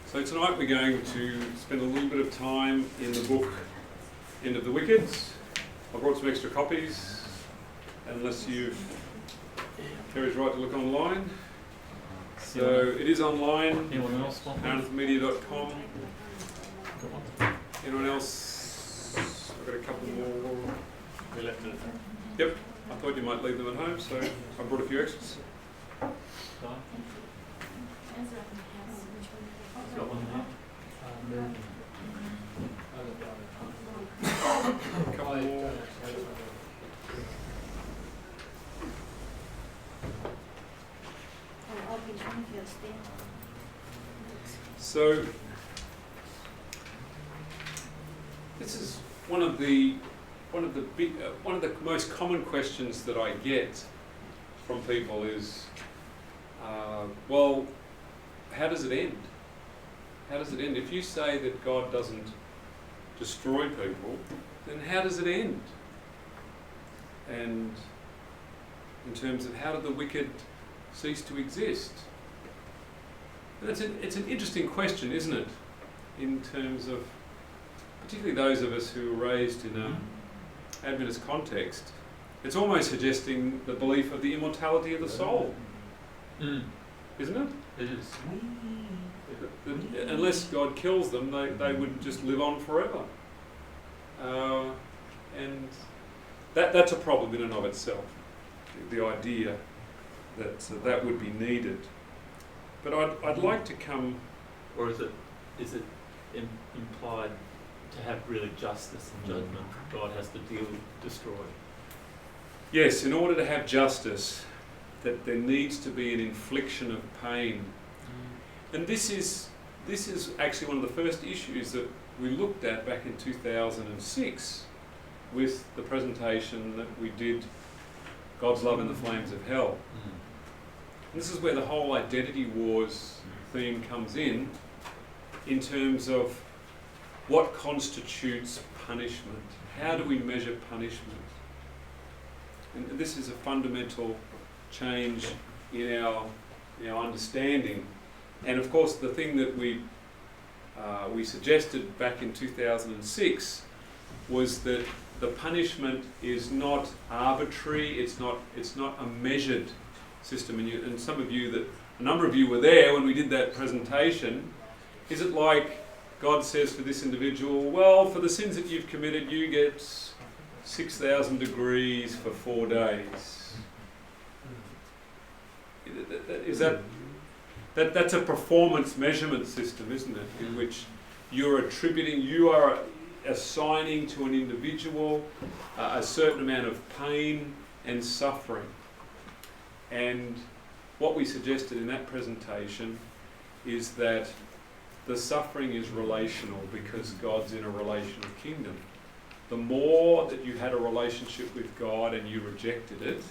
So tonight we're going to spend a little bit of time in the book End of the Wicked. I brought some extra copies, unless Terry's right to look online. So it is online, maranathamedia.com. Anyone else? I've got a couple more. We left it. Yep, I thought you might leave them at home, so I brought a few extras. Got one there. A couple more. So this is one of the most common questions that I get from people is, well, how does it end? How does it end? If you say that God doesn't destroy people, then how does it end? And in terms of how do the wicked cease to exist? And it's an interesting question, isn't it? In terms of, particularly those of us who were raised in an Adventist context, it's almost suggesting the belief of the immortality of the soul. Isn't it? It is. Unless God kills them, they would just live on forever. And that's a problem in and of itself, the idea that that would be needed. But I'd like to come... Or is it implied to have really justice and judgment? God has to destroy. Yes, in order to have justice, that there needs to be an infliction of pain. And this is actually one of the first issues that we looked at back in 2006 with the presentation that we did, God's Love in the Flames of Hell. And this is where the whole identity wars theme comes in terms of what constitutes punishment. How do we measure punishment? And this is a fundamental change in our understanding. And of course, the thing that we suggested back in 2006 was that the punishment is not arbitrary. It's not a measured system. And some of you, a number of you were there when we did that presentation. Is it like God says for this individual, well, for the sins that you've committed, you get 6,000 degrees for 4 days? Is that's a performance measurement system, isn't it? In which you are assigning to an individual a certain amount of pain and suffering. And what we suggested in that presentation is that the suffering is relational because God's in a relational kingdom. The more that you had a relationship with God and you rejected it,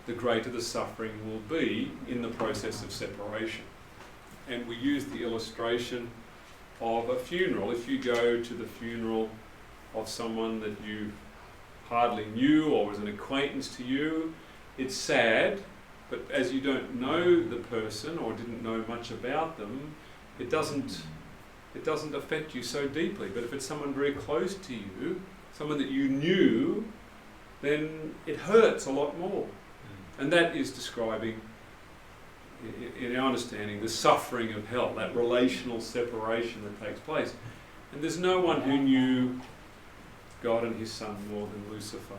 the greater the suffering will be in the process of separation. And we use the illustration of a funeral. If you go to the funeral of someone that you hardly knew or was an acquaintance to you, it's sad, but as you don't know the person or didn't know much about them, it doesn't affect you so deeply. But if it's someone very close to you, someone that you knew, then it hurts a lot more. And that is describing, in our understanding, the suffering of hell, that relational separation that takes place. And there's no one who knew God and his Son more than Lucifer.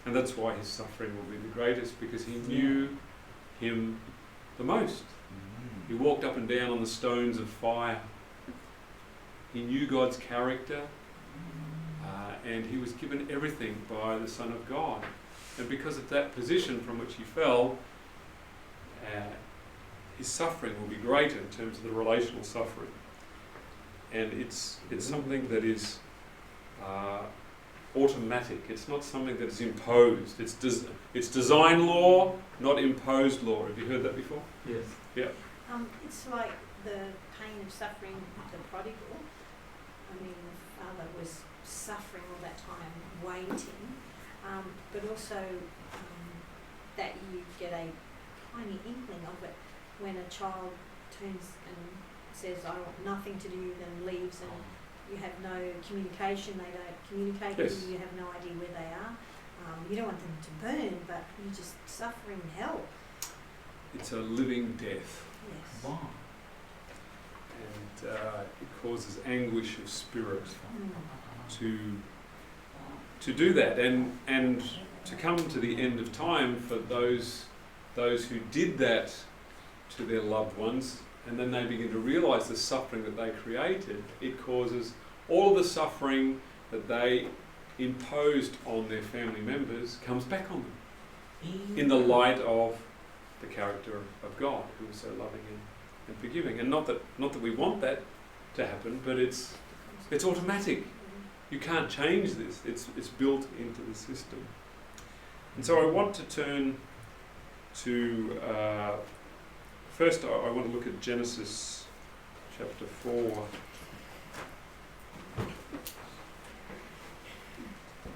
And that's why his suffering will be the greatest, because he knew him the most. He walked up and down on the stones of fire. He knew God's character, and he was given everything by the Son of God. And because of that position from which he fell, his suffering will be greater in terms of the relational suffering. And it's something that is automatic. It's not something that is imposed. It's design law, not imposed law. Have you heard that before? Yes. Yeah. It's like the pain of suffering the prodigal. I mean, the father was suffering all that time, waiting, but also that you get a tiny inkling of it when a child turns and says, I want nothing to do, then leaves, and you have no communication, they don't communicate Yes. with you, you have no idea where they are. You don't want them to burn, but you're just suffering hell. It's a living death, Yes. Wow. and it causes anguish of spirit to do that, and to come to the end of time for those who did that to their loved ones, and then they begin to realise the suffering that they created. It causes all the suffering that they imposed on their family members comes back on them in the light of the character of God, who is so loving and forgiving. And not that we want that to happen, but it's automatic. You can't change this. It's built into the system. And so I want to turn to first. I want to look at Genesis chapter 4,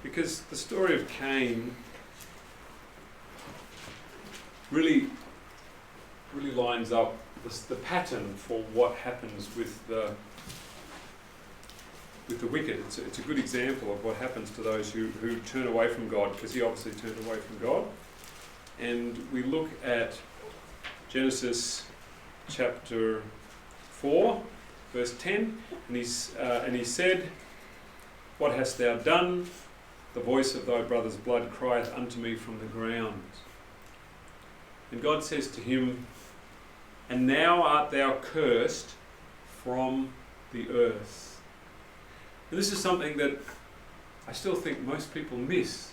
because the story of Cain really lines up the pattern for what happens with the wicked. It's a good example of what happens to those who turn away from God, because he obviously turned away from God. And we look at Genesis chapter 4, verse 10, and he said, "What hast thou done? The voice of thy brother's blood crieth unto me from the ground." And God says to him, "And now art thou cursed from the earth." And this is something that I still think most people miss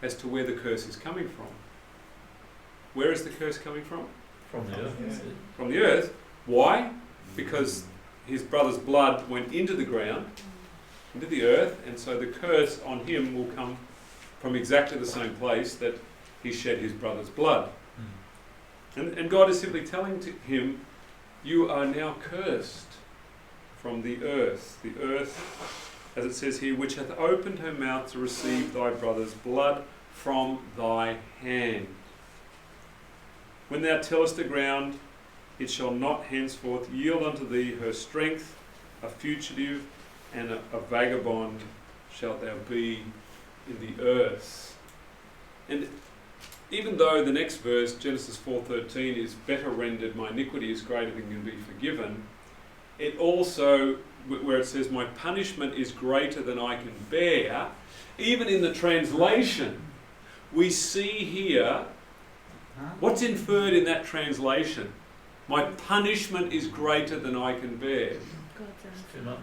as to where the curse is coming from. Where is the curse coming from? From the earth. From the earth. Why? Because his brother's blood went into the ground, into the earth, and so the curse on him will come from exactly the same place that he shed his brother's blood. And God is simply telling to him, you are now cursed from the earth, as it says here, which hath opened her mouth to receive thy brother's blood from thy hand. When thou tillest the ground, it shall not henceforth yield unto thee her strength, a fugitive and a vagabond shalt thou be in the earth. And even though the next verse, Genesis 4:13, is better rendered, my iniquity is greater than can be forgiven, it also, where it says, my punishment is greater than I can bear, even in the translation, we see here, what's inferred in that translation? My punishment is greater than I can bear. Too much.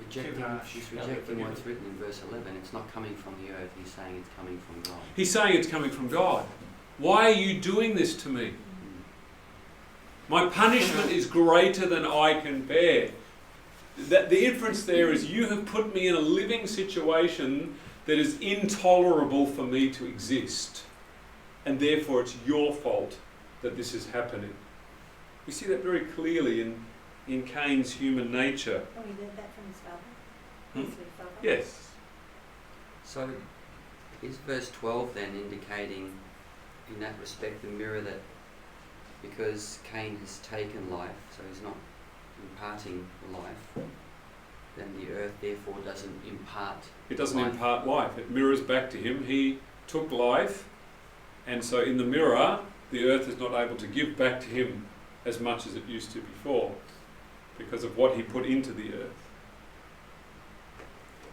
He's rejecting what's written in verse 11. It's not coming from the earth. He's saying it's coming from God. He's saying it's coming from God. Why are you doing this to me? My punishment is greater than I can bear. The inference there is you have put me in a living situation that is intolerable for me to exist. And therefore it's your fault that this is happening. We see that very clearly in Cain's human nature. Oh, he learned that from his father? Hmm? His father? Yes. So is verse 12 then indicating in that respect the mirror that because Cain has taken life, so he's not imparting life, then the earth therefore doesn't impart It doesn't life. impart life. It mirrors back to him. He took life, and so in the mirror, the earth is not able to give back to him as much as it used to before because of what he put into the earth.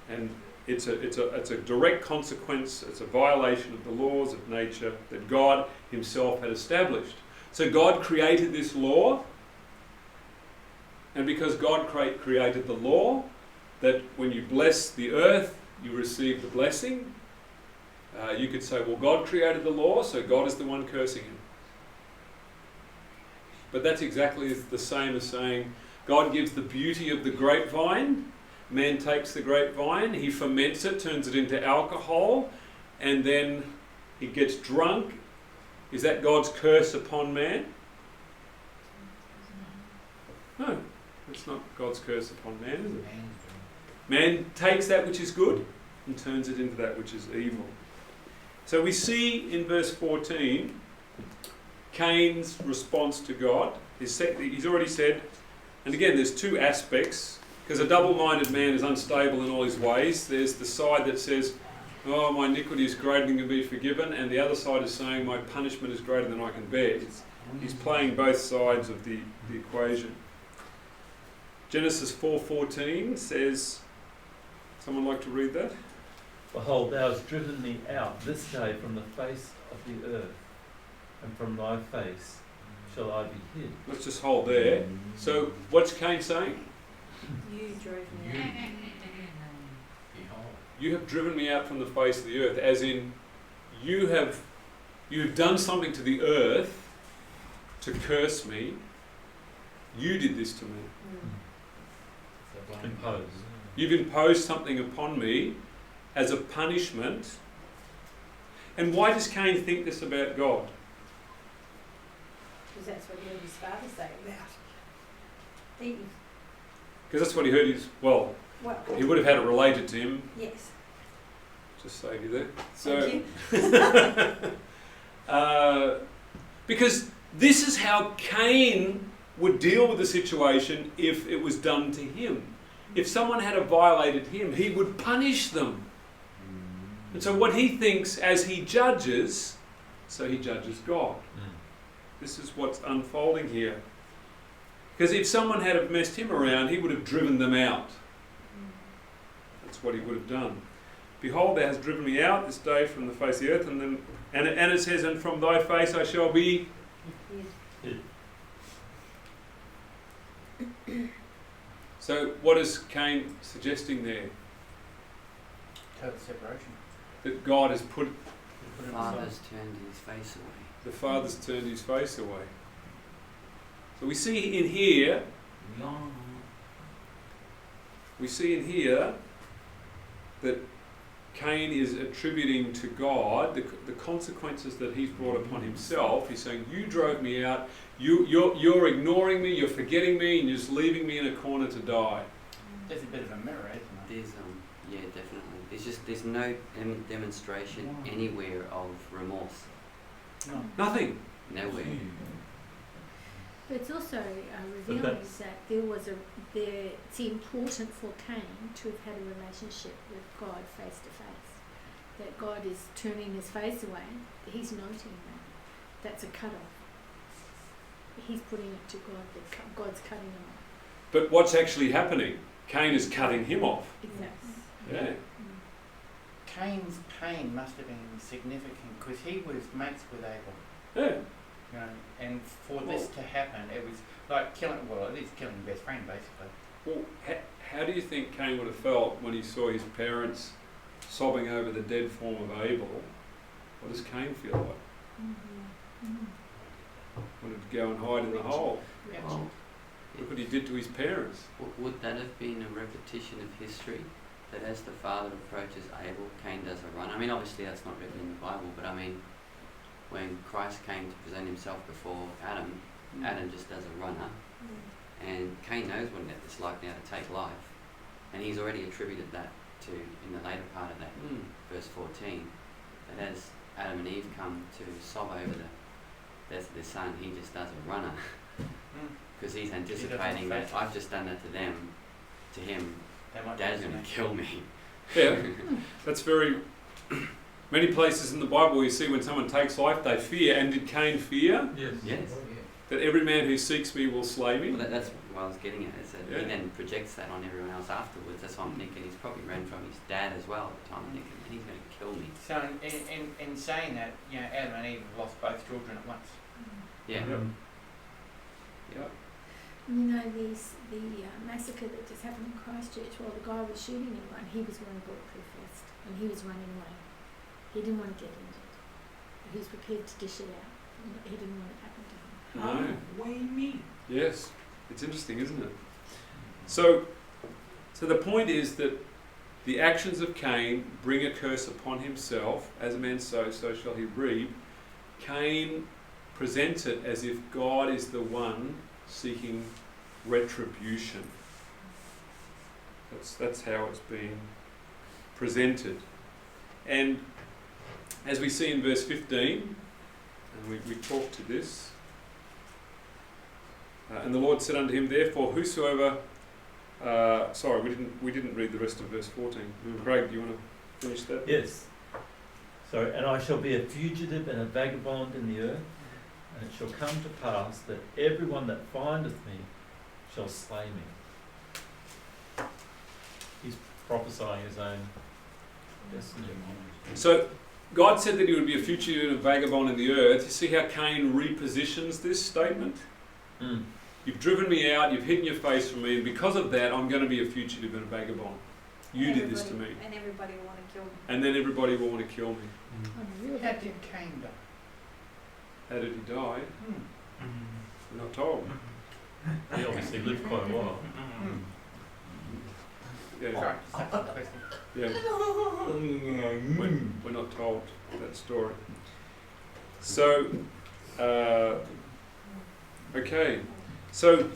And it's a direct consequence, it's a violation of the laws of nature that God himself had established. So God created this law, and because God created the law, that when you bless the earth, you receive the blessing, you could say, well, God created the law, so God is the one cursing him. But that's exactly the same as saying, God gives the beauty of the grapevine, man takes the grapevine, he ferments it, turns it into alcohol, and then he gets drunk. Is that God's curse upon man? No, it's not God's curse upon man, is it? Man takes that which is good and turns it into that which is evil. So we see in verse 14 Cain's response to God. He's already said, And again, there's two aspects, because a double-minded man is unstable in all his ways. There's the side that says, oh, my iniquity is greater than can be forgiven, and the other side is saying, my punishment is greater than I can bear. He's playing both sides of the equation. Genesis 4:14 says, someone like to read that? Behold, thou hast driven me out this day from the face of the earth, and from thy face shall I be hid. Let's just hold there. So, what's Cain saying? You drove me out. You have driven me out from the face of the earth, as in, you've done something to the earth to curse me. You did this to me. Imposed. You've imposed something upon me as a punishment. And why does Cain think this about God? Because that's what he heard his father say about Eve. Because that's what he heard Well, he would have had it related to him. yes. Just save you there. Thank So, you. because this is how Cain would deal with the situation if it was done to him. If someone had violated him, he would punish them. And so what he thinks as he judges, so he judges God. This is what's unfolding here. Because if someone had have messed him around, he would have driven them out. That's what he would have done. Behold, thou hast driven me out this day from the face of the earth, and it says, and from thy face I shall be Hid. So what is Cain suggesting there? Total separation. That God has put, The father's turned his face away. the Father's turned his face away. So we see in here that Cain is attributing to God the consequences that he's brought upon himself. He's saying, you drove me out, you're ignoring me, you're forgetting me, and you're just leaving me in a corner to die. There's a bit of a mirror, isn't there? There's yeah, definitely. There's no demonstration anywhere of remorse. No. Nothing. Nowhere. But it's also revealing that's- that it's important for Cain to have had a relationship with God face to face. That God is turning his face away. He's noting that. That's a cut-off. He's putting it to God that God's cutting him off. But what's actually happening? Cain is cutting him off. Exactly. Yeah. Cain's pain must have been significant because he was mates with Abel. Yeah. You know, and for this to happen, it was like killing, well, it is killing your best friend, basically. Well, how do you think Cain would have felt when he saw his parents sobbing over the dead form of Abel? What does Cain feel like? Wanted to go and hide in the hole. Well, Look what he did to his parents. would that have been a repetition of history? That as the father approaches Abel, Cain does a run. I mean, obviously that's not written in the Bible, but I mean, when Christ came to present himself before Adam, Adam just does a runner, and Cain knows what it's like now to take life, and he's already attributed that to, in the later part of that, verse 14, that as Adam and Eve come to sob over the death of their son, he just does a runner, because he's anticipating that I've just done that to them, to him, Dad's going to kill me. Yeah, that's very... Many places in the Bible you see when someone takes life, they fear. And did Cain fear? Yes. That every man who seeks me will slay me? Well, that's what I was getting at, is that Yeah. he then projects that on everyone else afterwards. That's what I'm thinking. He's probably ran from his dad as well at the time, thinking, man, he's going to kill me. So in saying that, you know, Adam and Eve have lost both children at once. Yeah. Yep. You know, the massacre that just happened in Christchurch, while the guy was shooting everyone, he was wearing bulletproof vest and he was running away. He didn't want to get injured. He was prepared to dish it out. He didn't want it to happen to him. No. What do you mean? Yes. It's interesting, isn't it? So the point is that the actions of Cain bring a curse upon himself. As a man sows, so shall he reap. Cain presents it as if God is the one seeking retribution. That's how it's being presented. And as we see in verse 15, and we talked to this, And the Lord said unto him, therefore, whosoever... sorry, we didn't read the rest of verse 14. Craig, do you want to finish that? Yes. Sorry, and I shall be a fugitive and a vagabond in the earth, and it shall come to pass that everyone that findeth me shall slay me. He's prophesying his own destiny. So, God said that he would be a fugitive and a vagabond in the earth. You see how Cain repositions this statement? Mm. You've driven me out, you've hidden your face from me, and because of that, I'm going to be a fugitive and a vagabond. You did this to me. And everybody will want to kill me. And then everybody will want to kill me. How did Cain die? How did he die? We're not told. He obviously lived quite a while. Yeah, Sorry, second question. yeah. We're not told that story. So, okay. So,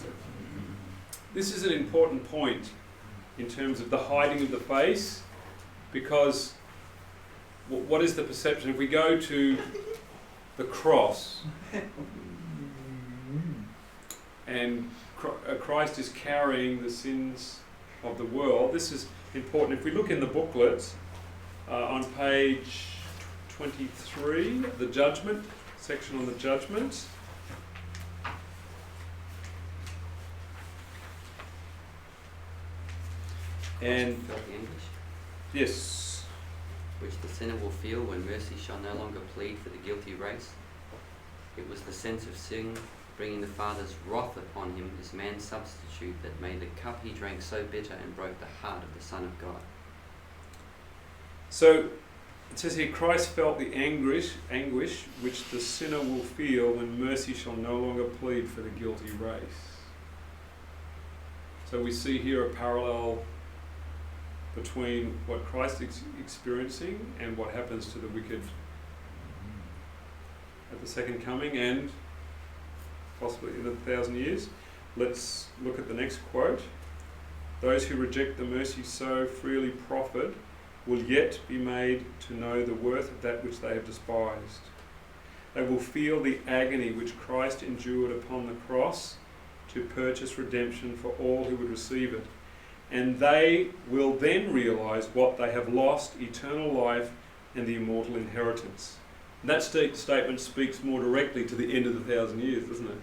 this is an important point in terms of the hiding of the face, because what is the perception? If we go to the cross, and Christ is carrying the sins of the world, this is important. If we look in the booklet, on page 23, the judgment, section on the judgment, and Felt the anguish, yes, which the sinner will feel when mercy shall no longer plead for the guilty race. It was the sense of sin bringing the Father's wrath upon him as man's substitute that made the cup he drank so bitter and broke the heart of the Son of God. so it says here, Christ felt the anguish which the sinner will feel when mercy shall no longer plead for the guilty race. So we see here a parallel between what Christ is experiencing and what happens to the wicked at the second coming and possibly in 1,000 years. Let's look at the next quote. Those who reject the mercy so freely proffered will yet be made to know the worth of that which they have despised. They will feel the agony which Christ endured upon the cross to purchase redemption for all who would receive it. And they will then realise what they have lost, eternal life and the immortal inheritance. And that statement speaks more directly to the end of the 1,000 years, doesn't it?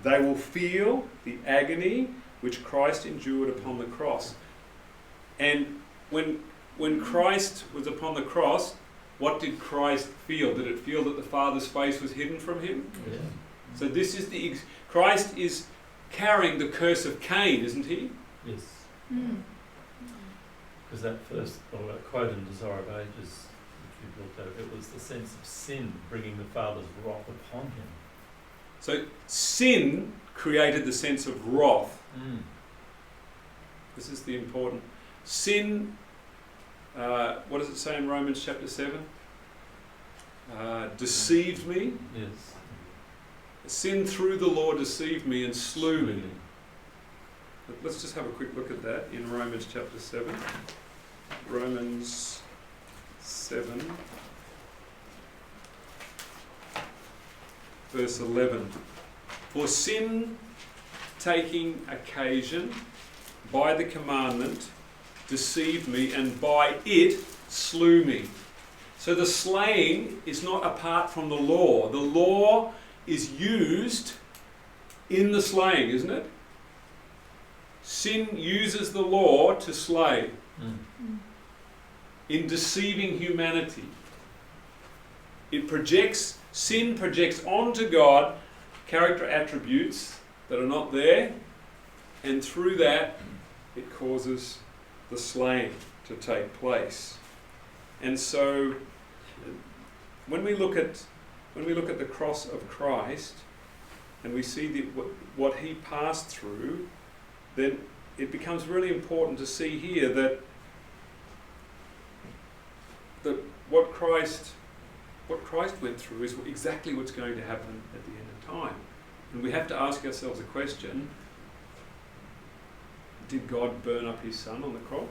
They will feel the agony which Christ endured upon the cross. And when Christ was upon the cross, what did Christ feel? Did it feel that the Father's face was hidden from him? Yeah. So this is Christ is carrying the curse of Cain, isn't he? Yes. Because that first, or that quote in Desire of Ages, which we looked at, it was the sense of sin bringing the Father's wrath upon him. So sin created the sense of wrath. This is the important. Sin, what does it say in Romans chapter 7? Deceived me. Yes. Sin through the law deceived me and slew me. Let's just have a quick look at that in Romans chapter 7. Romans 7, verse 11. For sin taking occasion by the commandment deceived me, and by it slew me. So the slaying is not apart from the law. The law is used in the slaying, isn't it? Sin uses the law to slay in deceiving humanity. Sin projects onto God character attributes that are not there, and through that it causes the slaying to take place. And so when we look at the cross of Christ and we see what he passed through, then it becomes really important to see here that what Christ went through is exactly what's going to happen at the end of time. And we have to ask ourselves a question: did God burn up his Son on the cross?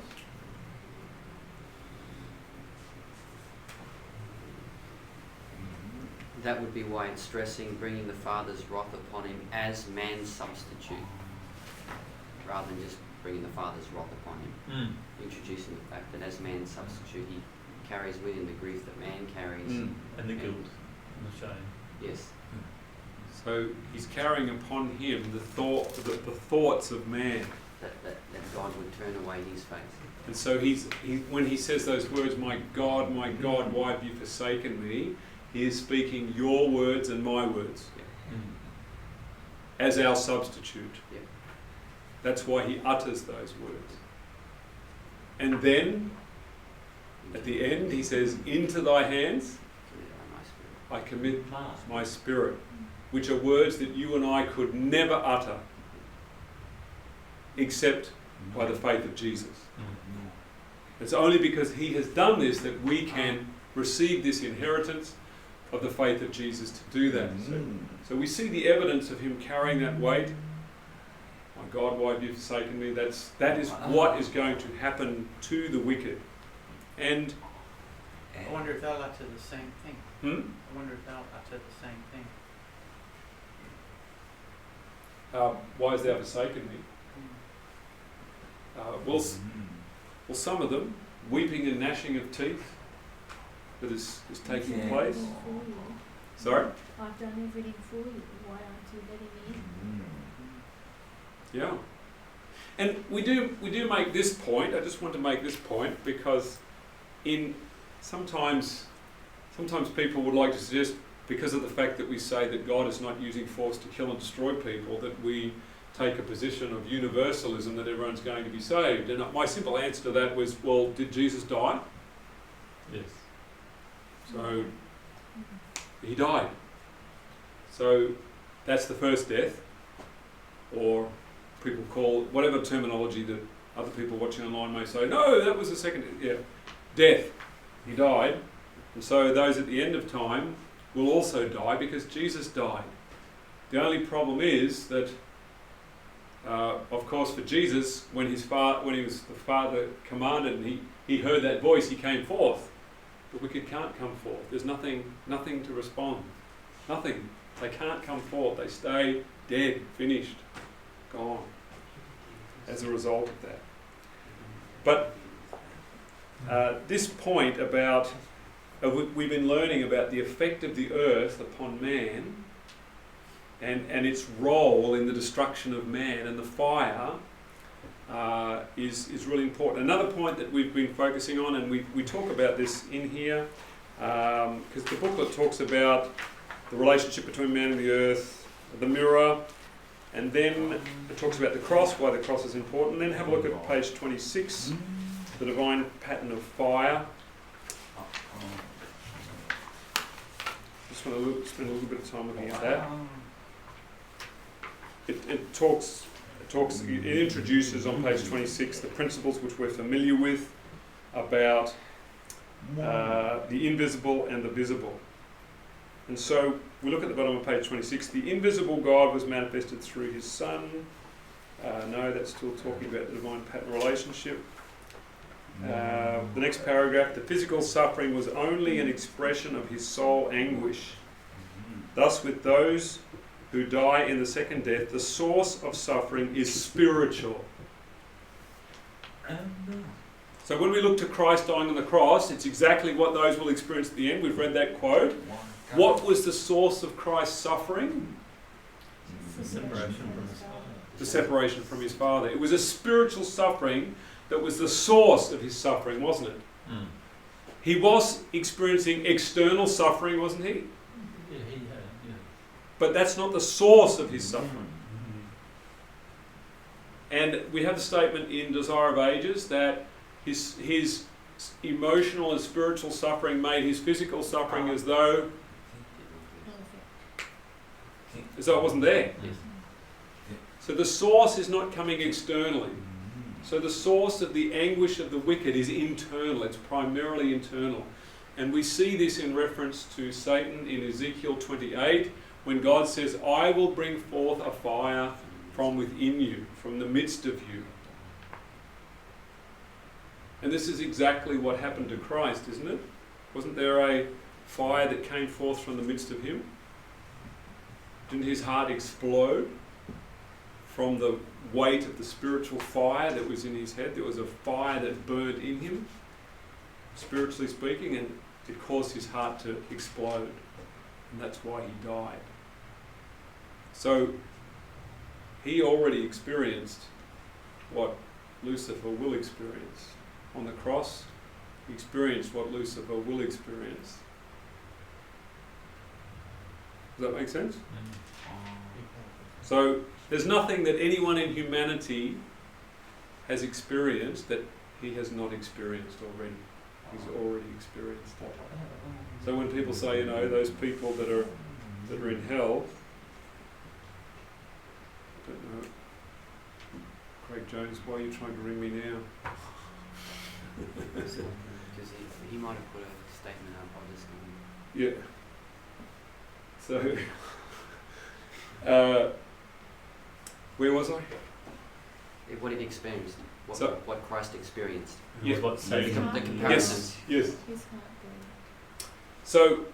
that would be why it's stressing bringing the Father's wrath upon him as man's substitute, rather than just bringing the Father's wrath upon him. Introducing the fact that as man's substitute, he carries with him the grief that man carries. And the guilt and the shame. Yes. So he's carrying upon him the thoughts of man. That God would turn away his face. And so when he says those words, my God, why have you forsaken me? He is speaking your words and my words as our substitute. Yeah. That's why he utters those words. And then, at the end, he says, into thy hands I commit my spirit, which are words that you and I could never utter except by the faith of Jesus. It's only because he has done this that we can receive this inheritance of the faith of Jesus to do that. So we see the evidence of him carrying that weight. My God, why have you forsaken me? That is what is going to happen to the wicked. And I wonder if they'll utter the same thing. I wonder if they'll utter the same thing. why has thou forsaken me? Well, some of them, weeping and gnashing of teeth that is taking place. Sorry? I've done everything for you. Why aren't you letting me in? Yeah. And we do make this point. I just want to make this point because sometimes people would like to suggest, because of the fact that we say that God is not using force to kill and destroy people, that we take a position of universalism that everyone's going to be saved. And my simple answer to that was, well, did Jesus die? Yes. So he died. So that's the first death, or people call, whatever terminology that other people watching online may say, no, that was the second death. He died. And so those at the end of time will also die because Jesus died. The only problem is that, of course, for Jesus, when the Father commanded and he heard that voice, he came forth. The wicked can't come forth. There's nothing to respond. Nothing. They can't come forth. They stay dead, finished, gone, as a result of that. But this point about, we've been learning about the effect of the earth upon man and its role in the destruction of man, and the fire is really important. Another point that we've been focusing on, and we talk about this in here, because the booklet talks about the relationship between man and the earth, the mirror, and then it talks about the cross, why the cross is important. And then have a look at page 26, the divine pattern of fire. Just want to spend a little bit of time looking at that. It introduces on page 26 the principles which we're familiar with about the invisible and the visible. And so we look at the bottom of page 26. The invisible God was manifested through his Son. No, that's still talking about the divine pattern relationship. The next paragraph, the physical suffering was only an expression of his soul anguish. Thus, with those who die in the second death, the source of suffering is spiritual. So when we look to Christ dying on the cross, it's exactly what those will experience at the end. We've read that quote. What was the source of Christ's suffering? The separation from his Father. The separation from his Father. It was a spiritual suffering that was the source of his suffering, wasn't it? Mm. He was experiencing external suffering, wasn't he? Yeah, he had, yeah. But that's not the source of his suffering. And we have the statement in Desire of Ages that his emotional and spiritual suffering made his physical suffering as though it wasn't there. Yes. So the source is not coming externally. So the source of the anguish of the wicked is internal. It's primarily internal. And we see this in reference to Satan in Ezekiel 28, when God says, I will bring forth a fire from within you, from the midst of you. And this is exactly what happened to Christ, isn't it? Wasn't there a fire that came forth from the midst of him? Didn't his heart explode from the weight of the spiritual fire that was in his head? There was a fire that burned in him, spiritually speaking, and it caused his heart to explode. And that's why he died. So he already experienced what Lucifer will experience. On the cross, he experienced what Lucifer will experience. Does that make sense? So there's nothing that anyone in humanity has experienced that he has not experienced already. He's already experienced it. So when people say, you know, those people that are in hell, I don't know, Craig Jones, why are you trying to ring me now? Because he might have put a statement up. I just Yeah. So, where was I? what he experienced, what Christ experienced. Yeah. What The saving him. comparison. Yes. His heart burned. So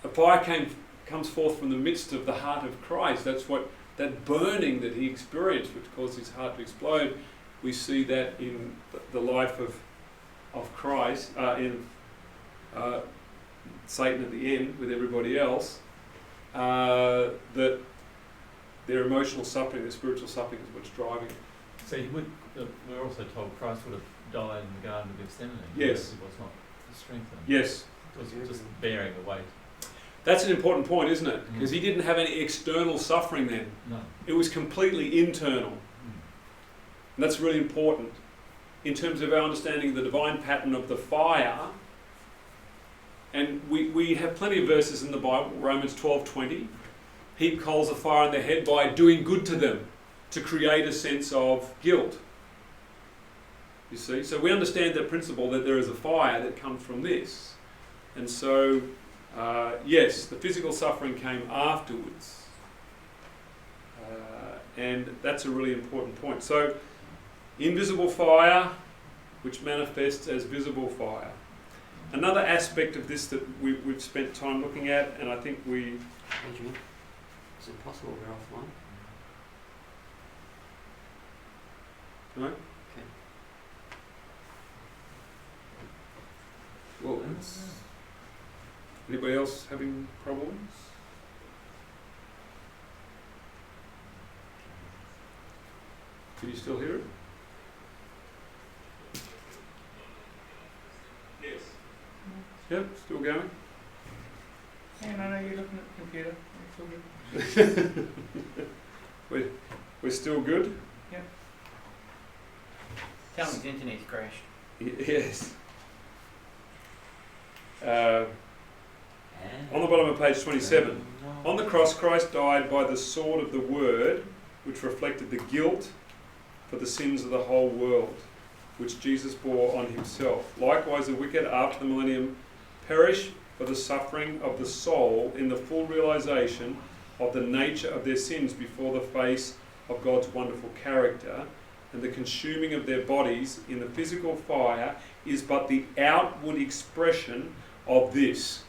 a fire comes forth from the midst of the heart of Christ. That's what that burning that he experienced, which caused his heart to explode. We see that in the life of Christ, in Satan at the end with everybody else. That their emotional suffering, their spiritual suffering is what's driving it. So he would. We're also told Christ would have died in the Garden of Gethsemane. Yes. He was not strengthened. Yes. It was just bearing the weight. That's an important point, isn't it? Because he didn't have any external suffering then. No. It was completely internal. And that's really important. In terms of our understanding of the divine pattern of the fire, and we have plenty of verses in the Bible, Romans 12:20, heap coals of fire on their head by doing good to them, to create a sense of guilt. You see? So we understand that principle that there is a fire that comes from this. And so, yes, the physical suffering came afterwards. And that's a really important point. So, invisible fire, which manifests as visible fire. Another aspect of this that we've spent time looking at, and I think we... Benjamin, is it possible we're offline? No? Okay. Well, anybody else having problems? Can you still hear it? Yes. Yep, still going. Yeah, no, you're looking at the computer. It's all good. We're still good? Tell me the internet's crashed. Yes. On the bottom of page 27. On the cross, Christ died by the sword of the word, which reflected the guilt for the sins of the whole world, which Jesus bore on himself. Likewise, the wicked after the millennium perish for the suffering of the soul in the full realization of the nature of their sins before the face of God's wonderful character, and the consuming of their bodies in the physical fire is but the outward expression of this.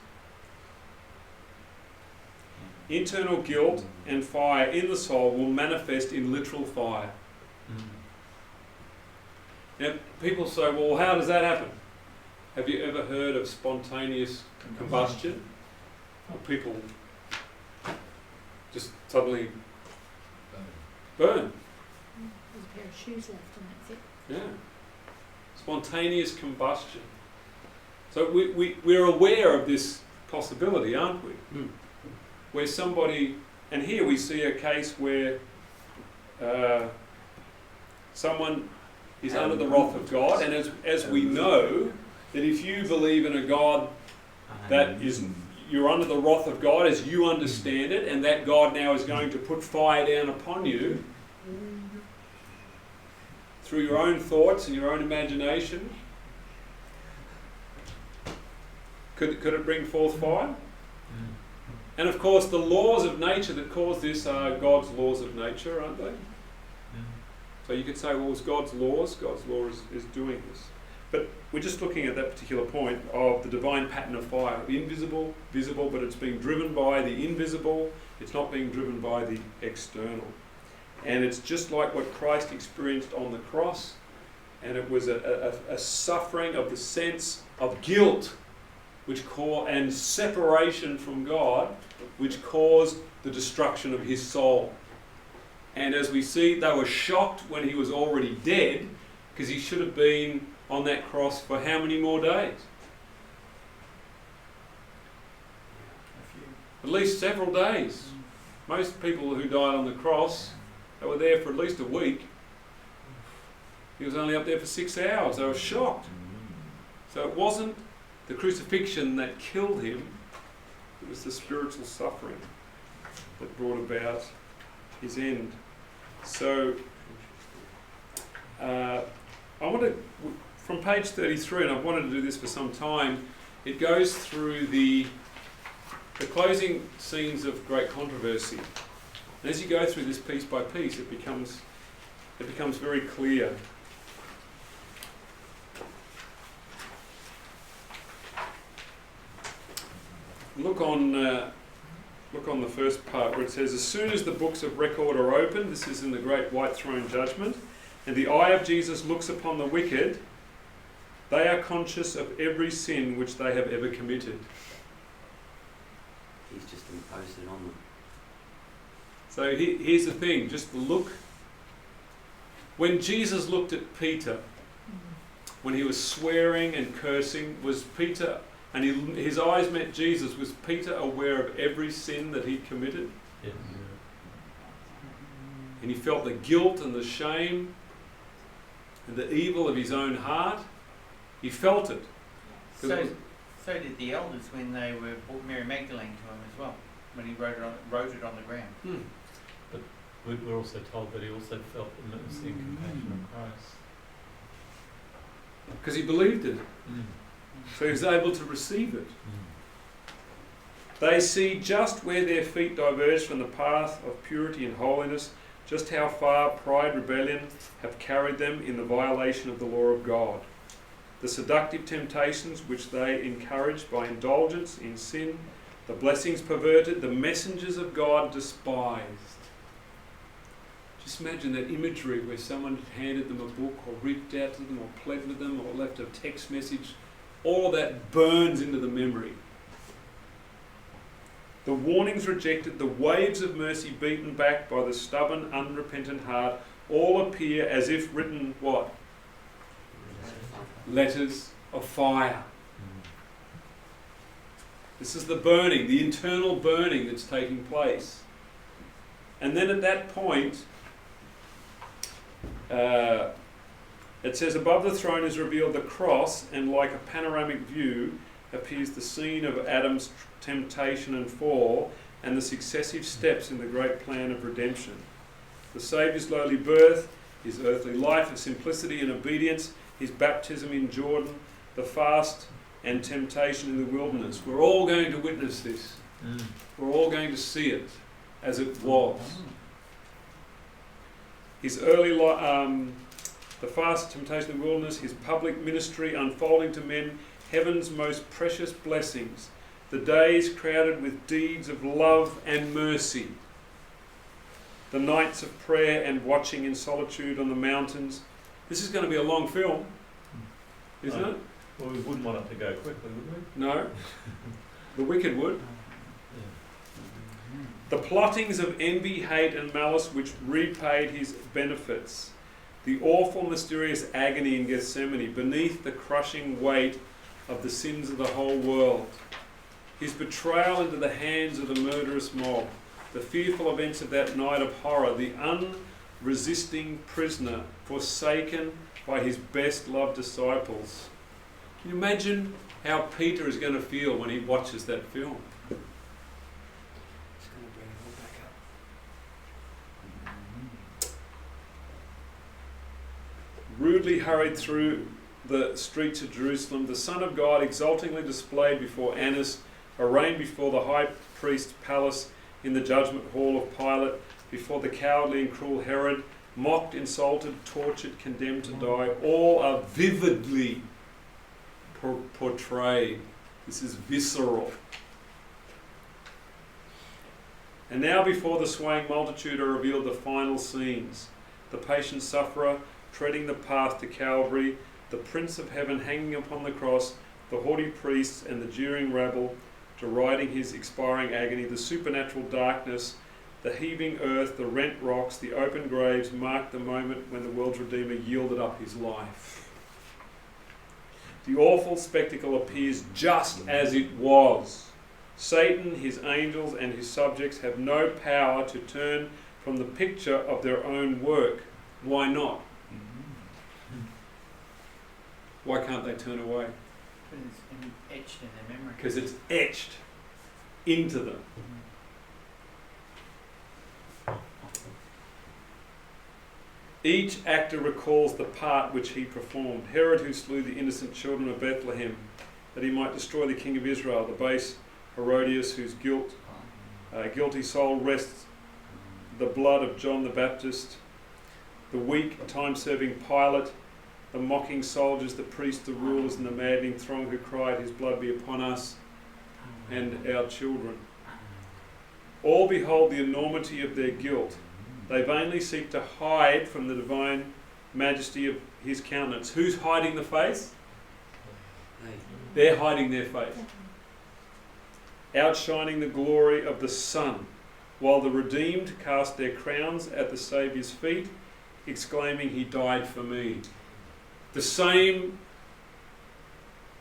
Internal guilt and fire in the soul will manifest in literal fire. Now, people say, well, how does that happen? Have you ever heard of spontaneous combustion? Or people just suddenly burn? There's a pair of shoes left and that's it. Yeah. Spontaneous combustion. So we're aware of this possibility, aren't we? Where somebody, and here we see a case where someone is under the wrath of God, and as we know, that if you believe in a God that is, you're under the wrath of God as you understand it, and that God now is going to put fire down upon you through your own thoughts and your own imagination, could it bring forth fire? And of course the laws of nature that cause this are God's laws of nature, aren't they? So you could say, well, it's God's laws, God's law is doing this. But we're just looking at that particular point of the divine pattern of fire. Invisible, visible, but it's being driven by the invisible. It's not being driven by the external. And it's just like what Christ experienced on the cross. And it was a suffering of the sense of guilt and separation from God, which caused the destruction of his soul. And as we see, they were shocked when he was already dead, because he should have been on that cross for how many more days? At least several days. Most people who died on the cross, they were there for at least a week. He was only up there for 6 hours. They were shocked. So it wasn't the crucifixion that killed him, it was the spiritual suffering that brought about his end. So I want to, from page 33, and I've wanted to do this for some time, it goes through the closing scenes of great controversy. And as you go through this piece by piece, it becomes very clear. Look on the first part where it says, as soon as the books of record are opened, this is in the great white throne judgment, and the eye of Jesus looks upon the wicked, they are conscious of every sin which they have ever committed. He's just imposed it on them. So here's the thing, just look. When Jesus looked at Peter, when he was swearing and cursing, was Peter, and his eyes met Jesus, was Peter aware of every sin that he committed? Yes. And he felt the guilt and the shame and the evil of his own heart. He felt it. So did the elders when they were brought Mary Magdalene to him as well, when he wrote it on the ground. But we're also told that he also felt the mercy and compassion of Christ. Because he believed it. So he was able to receive it. They see just where their feet diverge from the path of purity and holiness, just how far pride, rebellion have carried them in the violation of the law of God. The seductive temptations which they encourage by indulgence in sin, the blessings perverted, the messengers of God despised. Just imagine that imagery where someone handed them a book or reached out to them or pled with them or left a text message. All of that burns into the memory. The warnings rejected, the waves of mercy beaten back by the stubborn, unrepentant heart, all appear as if written what? Letters of fire. This is the burning, the internal burning that's taking place. And then at that point, it says, above the throne is revealed the cross, and like a panoramic view appears the scene of Adam's temptation and fall, and the successive steps in the great plan of redemption. The Saviour's lowly birth, his earthly life of simplicity and obedience, his baptism in Jordan, the fast and temptation in the wilderness. We're all going to witness this. We're all going to see it as it was. His early the fast, temptation in the wilderness, his public ministry unfolding to men heaven's most precious blessings, the days crowded with deeds of love and mercy, the nights of prayer and watching in solitude on the mountains. This is going to be a long film, isn't it? Well, we wouldn't want it to go quickly, would we? No. The wicked would. The plottings of envy, hate and malice which repaid his benefits. The awful mysterious agony in Gethsemane beneath the crushing weight of the sins of the whole world. His betrayal into the hands of the murderous mob. The fearful events of that night of horror. The unresisting prisoner forsaken by his best loved disciples. Can you imagine how Peter is going to feel when he watches that film? It's going to bring it all back up. Rudely hurried through the streets of Jerusalem, the Son of God exultingly displayed before Annas, arraigned before the high priest's palace, in the judgment hall of Pilate, before the cowardly and cruel Herod, mocked, insulted, tortured, condemned to die. All are vividly portrayed. This is visceral. And now before the swaying multitude are revealed the final scenes. The patient sufferer treading the path to Calvary, the Prince of Heaven hanging upon the cross, the haughty priests and the jeering rabble deriding his expiring agony, the supernatural darkness, the heaving earth, the rent rocks, the open graves marked the moment when the world's Redeemer yielded up his life. The awful spectacle appears just as it was. Satan, his angels, and his subjects have no power to turn from the picture of their own work. Why not? Why can't they turn away? Because it's etched in their memory. Because it's etched into them. Each actor recalls the part which he performed. Herod, who slew the innocent children of Bethlehem, that he might destroy the king of Israel, the base Herodias, whose guilty soul rests the blood of John the Baptist, the weak, time-serving Pilate, the mocking soldiers, the priests, the rulers, and the maddening throng who cried, "His blood be upon us and our children." All behold the enormity of their guilt. They vainly seek to hide from the divine majesty of his countenance. Who's hiding the face? They're hiding their face. Outshining the glory of the sun, while the redeemed cast their crowns at the Saviour's feet, exclaiming, "He died for me." The same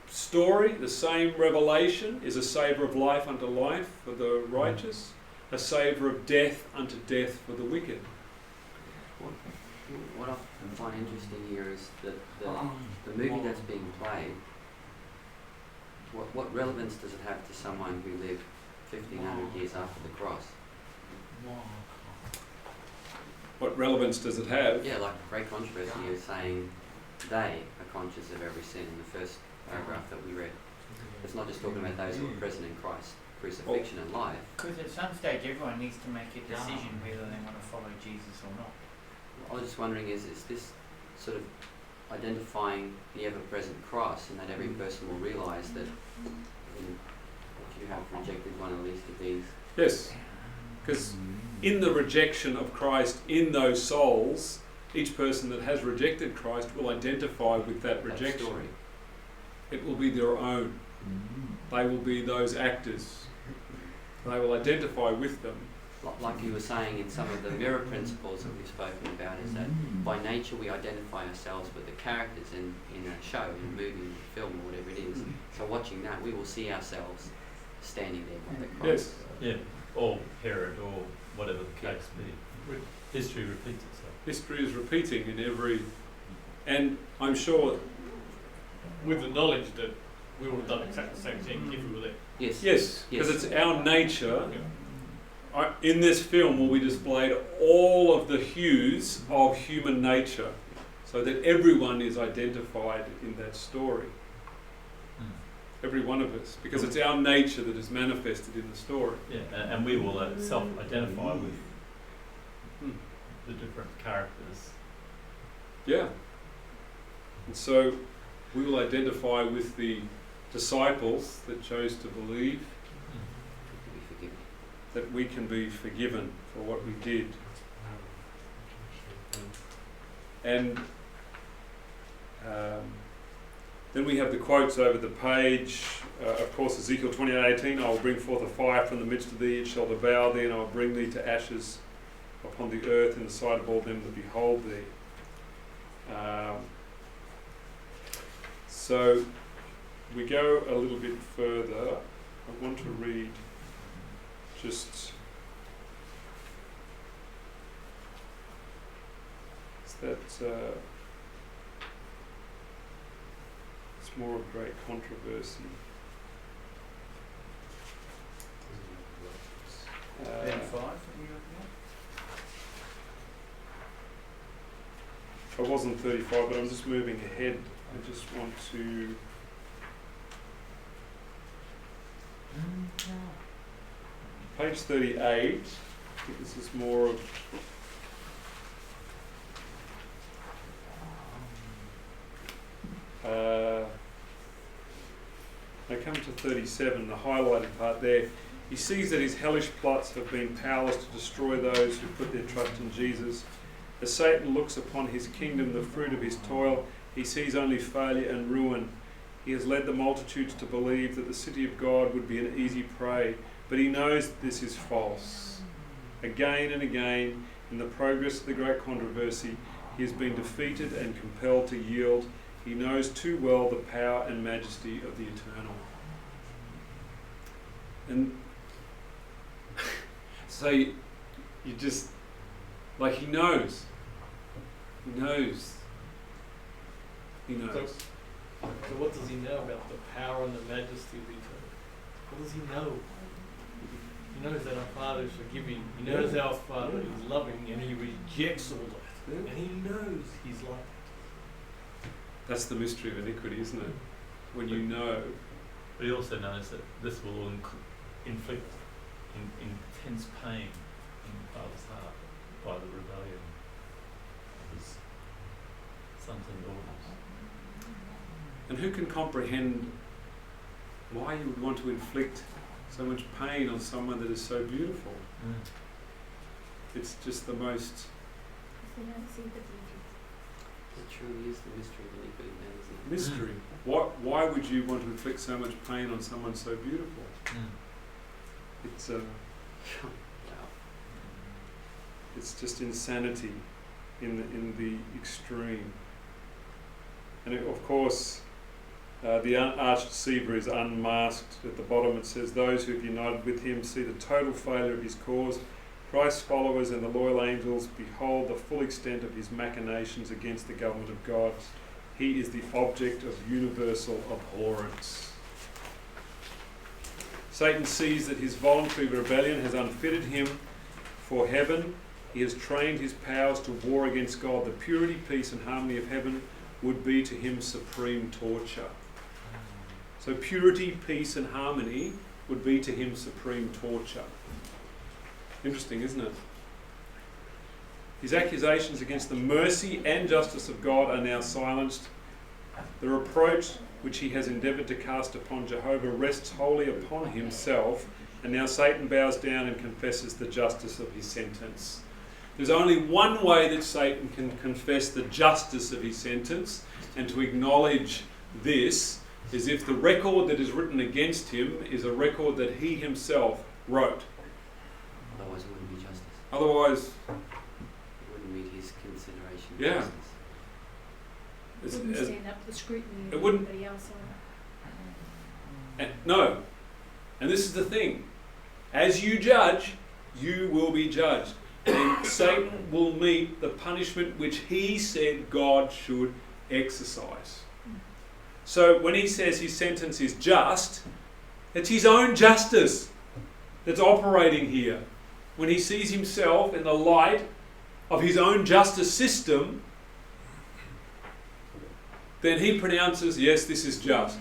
story, the same revelation is a savour of life unto life for the righteous, a savour of death unto death for the wicked. What I find interesting here is that the movie that's being played, what relevance does it have to someone who lived 1500 years after the cross? What relevance does it have? Yeah, like great controversy is saying they are conscious of every sin in the first paragraph that we read. It's not just talking about those who were present in Christ's crucifixion and life. Because at some stage everyone needs to make a decision whether they want to follow Jesus or not. I was just wondering, is this sort of identifying the ever-present cross, and that every person will realise that if you have rejected one at least of these. Yes, because in the rejection of Christ in those souls, each person that has rejected Christ will identify with that rejection. Story. It will be their own. They will be those actors. They will identify with them. Like you were saying in some of the mirror principles that we've spoken about, is that by nature we identify ourselves with the characters in a show, in a movie, in a film, or whatever it is. So watching that, we will see ourselves standing there by the cross. Yes. Yeah, or Herod, or whatever the case be. History repeats itself. History is repeating in every... And I'm sure... With the knowledge that we would have done exactly the same thing if we were there. Yes. Yes, because Yes. it's our nature. Yeah. In this film will be displayed all of the hues of human nature, so that everyone is identified in that story. Every one of us, because it's our nature that is manifested in the story. Yeah, and we will self-identify with the different characters. Yeah. And so we will identify with the disciples that chose to believe that we can be forgiven for what we did. And then we have the quotes over the page. Of course, Ezekiel 28:18, "I will bring forth a fire from the midst of thee, it shall devour thee, and I will bring thee to ashes upon the earth in the sight of all them that behold thee." So we go a little bit further. I want to read just... Is that... it's more of great controversy. Then 5 that you're looking I was on 35, but I'm just moving ahead. I just want to... Page 38, I think this is more of... to 37, the highlighted part there. He sees that his hellish plots have been powerless to destroy those who put their trust in Jesus. As Satan looks upon his kingdom, the fruit of his toil, he sees only failure and ruin. He has led the multitudes to believe that the city of God would be an easy prey, but he knows that this is false. Again and again, in the progress of the great controversy, he has been defeated and compelled to yield. He knows too well the power and majesty of the eternal. And so you just, like, he knows. He knows. He knows. So what does he know about the power and the majesty of the eternal? What does he know? He knows that our Father is forgiving. He knows our Father is loving, and he rejects all that. And he knows he's like that. That's the mystery of iniquity, isn't it? When you know. But he also knows that this will inflict intense pain in the Father's heart by the rebellion of his sons and daughters. And who can comprehend why you would want to inflict so much pain on someone that is so beautiful? It's just the most... They don't see the beauty. It truly is the mystery of iniquity, man, isn't it? mystery. Why would you want to inflict so much pain on someone so beautiful? It's it's just insanity in the extreme. And of course, the arch-deceiver is unmasked. At the bottom it says, those who have united with him see the total failure of his cause. Christ's followers and the loyal angels behold the full extent of his machinations against the government of God. He is the object of universal abhorrence. Satan sees that his voluntary rebellion has unfitted him for heaven. He has trained his powers to war against God. The purity, peace and harmony of heaven would be to him supreme torture. So purity, peace and harmony would be to him supreme torture. Interesting, isn't it? His accusations against the mercy and justice of God are now silenced. The reproach which he has endeavoured to cast upon Jehovah rests wholly upon himself, and now Satan bows down and confesses the justice of his sentence. There's only one way that Satan can confess the justice of his sentence, and to acknowledge this is if the record that is written against him is a record that he himself wrote. Otherwise it wouldn't be justice. Otherwise, It wouldn't meet his consideration of Yeah. justice. It wouldn't stand up to the scrutiny it of wouldn't- anybody else on it. no. And this is the thing. As you judge, you will be judged. And Satan will meet the punishment which he said God should exercise. So when he says his sentence is just, it's his own justice that's operating here. When he sees himself in the light of his own justice system, then he pronounces, yes, this is just.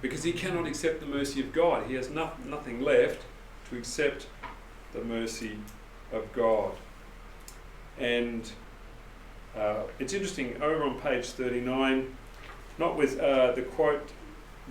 Because he cannot accept the mercy of God. He has nothing left to accept the mercy of God. And it's interesting, over on page 39, not with the quote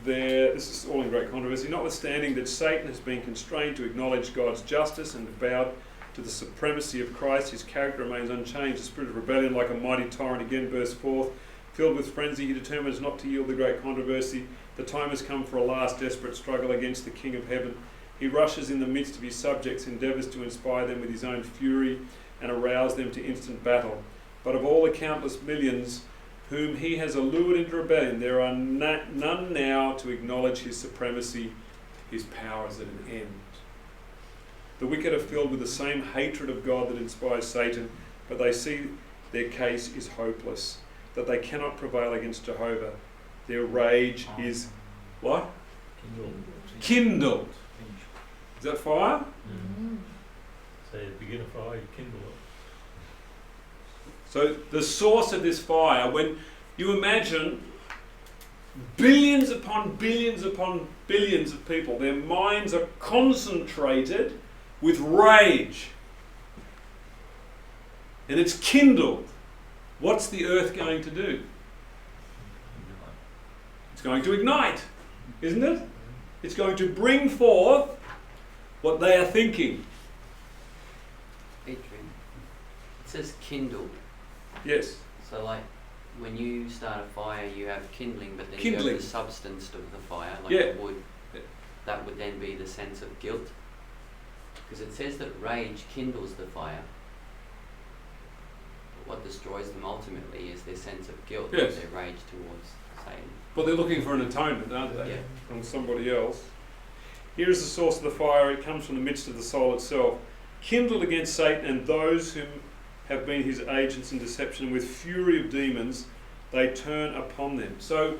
there, this is all in great controversy, notwithstanding that Satan has been constrained to acknowledge God's justice and bowed to the supremacy of Christ, his character remains unchanged. The spirit of rebellion, like a mighty torrent, again bursts forth. Filled with frenzy, he determines not to yield the great controversy. The time has come for a last desperate struggle against the King of Heaven. He rushes in the midst of his subjects, endeavours to inspire them with his own fury and arouse them to instant battle. But of all the countless millions whom he has allured into rebellion, there are none now to acknowledge his supremacy. His power is at an end. The wicked are filled with the same hatred of God that inspires Satan, but they see their case is hopeless, that they cannot prevail against Jehovah. Their rage is what? Kindled. Is that fire? So you begin a fire, you kindle it. So the source of this fire, when you imagine billions upon billions upon billions of people, their minds are concentrated with rage. And it's kindled. What's the earth going to do? going to ignite, isn't it? It's going to bring forth what they are thinking. Adrian, it says kindle. Yes. So like when you start a fire, you have kindling, but then you Kindling. have the substance of the fire, like Yeah. the wood. Yeah. That would then be the sense of guilt. Because it says that rage kindles the fire. But what destroys them ultimately is their sense of guilt, Yes. their rage towards Satan. But they're looking for an atonement, aren't they? Yeah. From somebody else. Here is the source of the fire. It comes from the midst of the soul itself. Kindled against Satan and those whom have been his agents in deception, with fury of demons, they turn upon them. So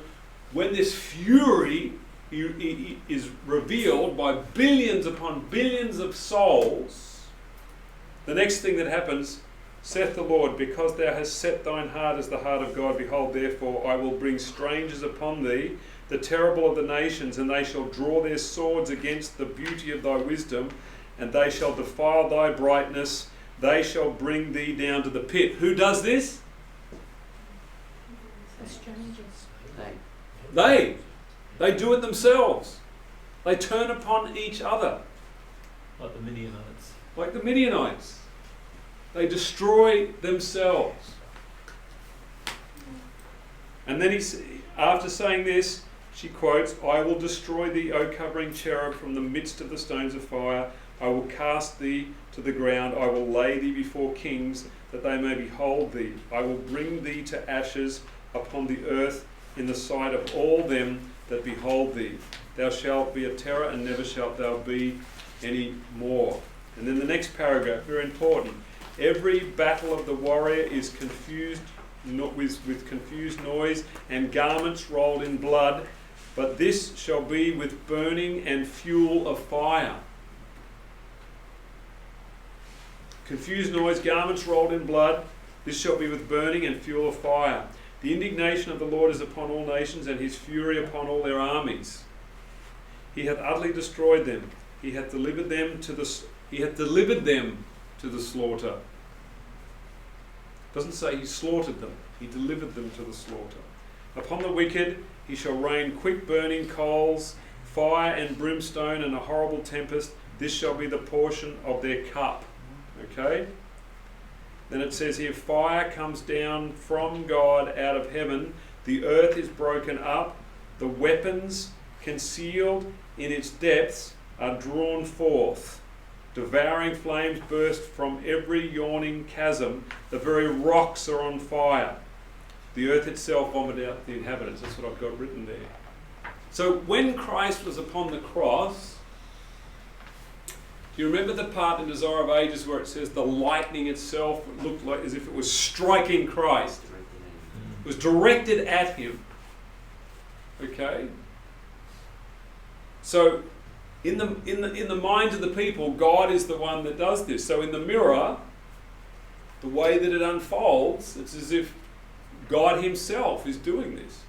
when this fury is revealed by billions upon billions of souls, the next thing that happens, saith the Lord, because thou hast set thine heart as the heart of God, behold, therefore I will bring strangers upon thee, the terrible of the nations, and they shall draw their swords against the beauty of thy wisdom, and they shall defile thy brightness, they shall bring thee down to the pit. Who does this? The strangers. They do it themselves. They turn upon each other, Like the Midianites. like the Midianites. They destroy themselves. And then after saying this, she quotes, I will destroy thee, O covering cherub, from the midst of the stones of fire. I will cast thee to the ground. I will lay thee before kings, that they may behold thee. I will bring thee to ashes upon the earth in the sight of all them that behold thee. Thou shalt be a terror, and never shalt thou be any more. And then the next paragraph, very important. Every battle of the warrior is confused with confused noise and garments rolled in blood, but this shall be with burning and fuel of fire. Confused noise, garments rolled in blood, this shall be with burning and fuel of fire. The indignation of the Lord is upon all nations, and his fury upon all their armies. He hath utterly destroyed them. He hath delivered them to the slaughter. Doesn't say he slaughtered them. He delivered them to the slaughter. Upon the wicked he shall rain quick burning coals, fire and brimstone, and a horrible tempest. This shall be the portion of their cup. Okay? Then it says here, fire comes down from God out of heaven. The earth is broken up. The weapons concealed in its depths are drawn forth. Devouring flames burst from every yawning chasm. The very rocks are on fire. The earth itself vomited out the inhabitants. That's what I've got written there. So when Christ was upon the cross, do you remember the part in Desire of Ages where it says the lightning itself looked like as if it was striking Christ? It was directed at him. Okay? So in the minds of the people, God is the one that does this. So in the mirror, the way that it unfolds, it's as if God himself is doing this.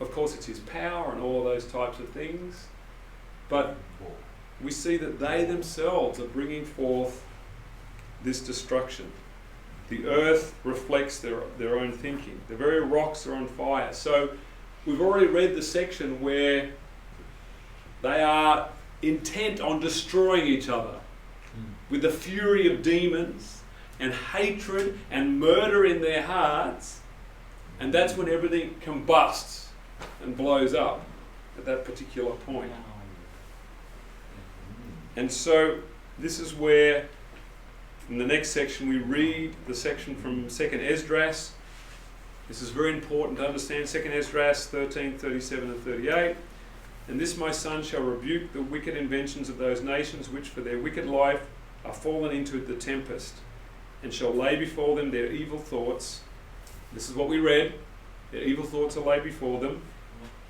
Of course, it's his power and all of those types of things. But we see that they themselves are bringing forth this destruction. The earth reflects their own thinking. The very rocks are on fire. So we've already read the section where they are intent on destroying each other with the fury of demons and hatred and murder in their hearts. And that's when everything combusts and blows up at that particular point. And so this is where, in the next section, we read the section from 2nd Esdras. This is very important to understand. 2nd Esdras 13, 37 and 38. And this, my son, shall rebuke the wicked inventions of those nations which for their wicked life are fallen into the tempest, and shall lay before them their evil thoughts. This is what we read. Their evil thoughts are laid before them,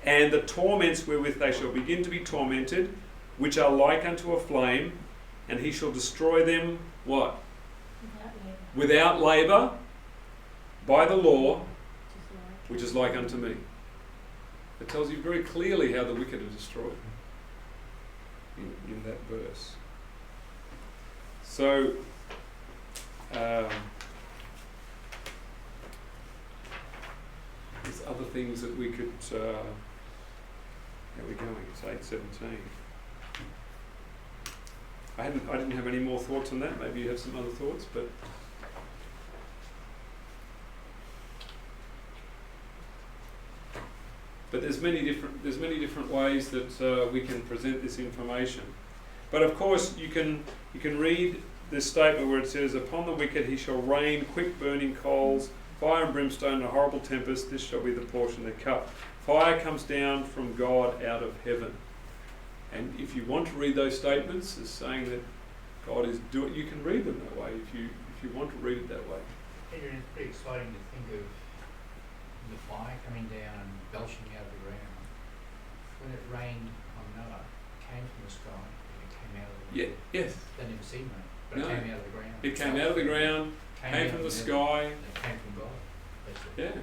and the torments wherewith they shall begin to be tormented, which are like unto a flame, and he shall destroy them, what? Without labour, by the law, which is like unto me. It tells you very clearly how the wicked are destroyed in that verse. So, there's other things that we could, how are we going? It's 8:17. I didn't have any more thoughts on that. Maybe you have some other thoughts, but there's many different ways that we can present this information. But of course, you can read this statement where it says, "Upon the wicked he shall rain quick burning coals, fire and brimstone, and a horrible tempest. This shall be the portion of their cup." Fire comes down from God out of heaven. And if you want to read those statements as saying that God is doing, you can read them that way if you want to read it that way. Peter, it's pretty exciting to think of the fire coming down and belching out of the ground. When it rained on Noah, it came from the sky and it came out of the ground. Yeah, yes. They never seen rain, but No. it came out of the ground. It came out of the ground, came from the sky. It came from God. That's it. Yeah.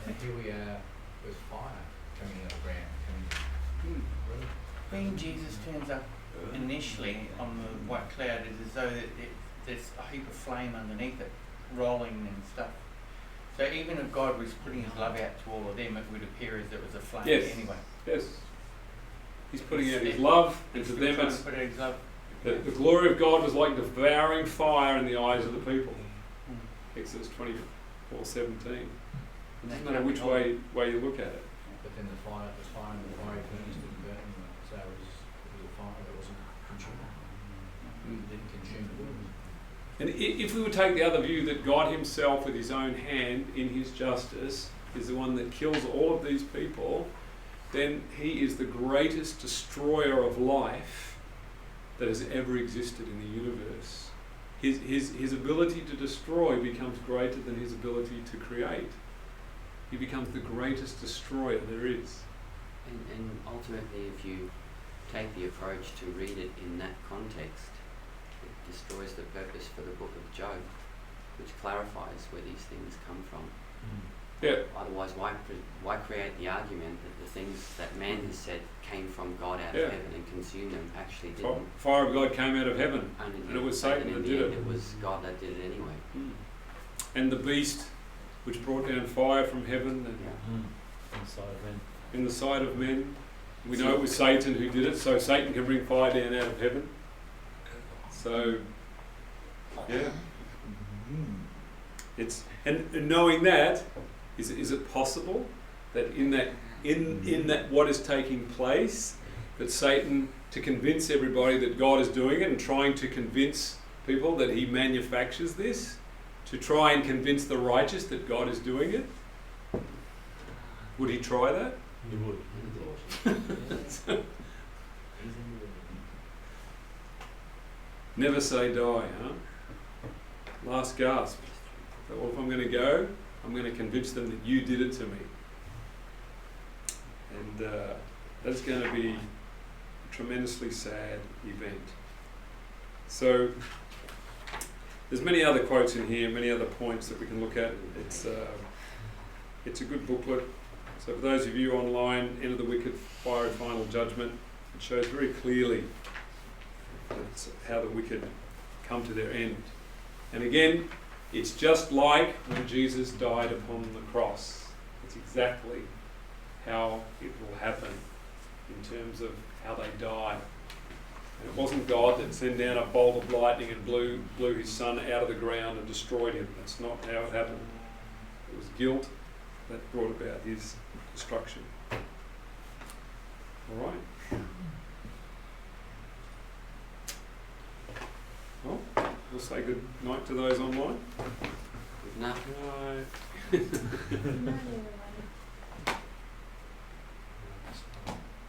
And here we are with fire coming out of the ground, coming Hmm. through. When Jesus turns up initially on the white cloud, it's as though there's a heap of flame underneath it, rolling and stuff. So even if God was putting his love out to all of them, it would appear as there was a flame Yes. anyway. Yes. He's putting out his love, and to them Trying it's to put out his love. the glory of God was like devouring fire in the eyes of the people. Exodus 24:17. It doesn't matter which way you look at it. But then the fire and the fiery furnace didn't burn anyway. So it was a fire that wasn't consuming. It didn't consume the wood. And if we would take the other view that God himself with his own hand in his justice is the one that kills all of these people, then he is the greatest destroyer of life that has ever existed in the universe. His ability to destroy becomes greater than his ability to create. He becomes the greatest destroyer there is. And ultimately, if you take the approach to read it in that context, it destroys the purpose for the book of Job, which clarifies where these things come from. Yeah. Otherwise, why create the argument that the things that man has said came from God out Yeah. of heaven and consumed them actually didn't? Fire of God came out of heaven. Only And it was but Satan in that the did end, it. It was God that did it anyway. And the beast, which brought down fire from heaven and Yeah. Inside of men. in the sight of men. We know it was Satan who did it, so Satan can bring fire down out of heaven. So, yeah. It's and knowing that, is it possible that in that what is taking place, that Satan, to convince everybody that God is doing it and trying to convince people that he manufactures this, to try and convince the righteous that God is doing it? Would he try that? You would. Never say die, huh? Last gasp. Well, if I'm going to go, I'm going to convince them that you did it to me. And that's going to be a tremendously sad event. So, there's many other quotes in here, many other points that we can look at. It's a good booklet. So for those of you online, Enter the Wicked, Fiery Final Judgment, it shows very clearly how the wicked come to their end. And again, it's just like when Jesus died upon the cross. It's exactly how it will happen in terms of how they die. And it wasn't God that sent down a bolt of lightning and blew his son out of the ground and destroyed him. That's not how it happened. It was guilt that brought about his destruction. All right. Well, we'll say good night to those online. Good night. Good night. No.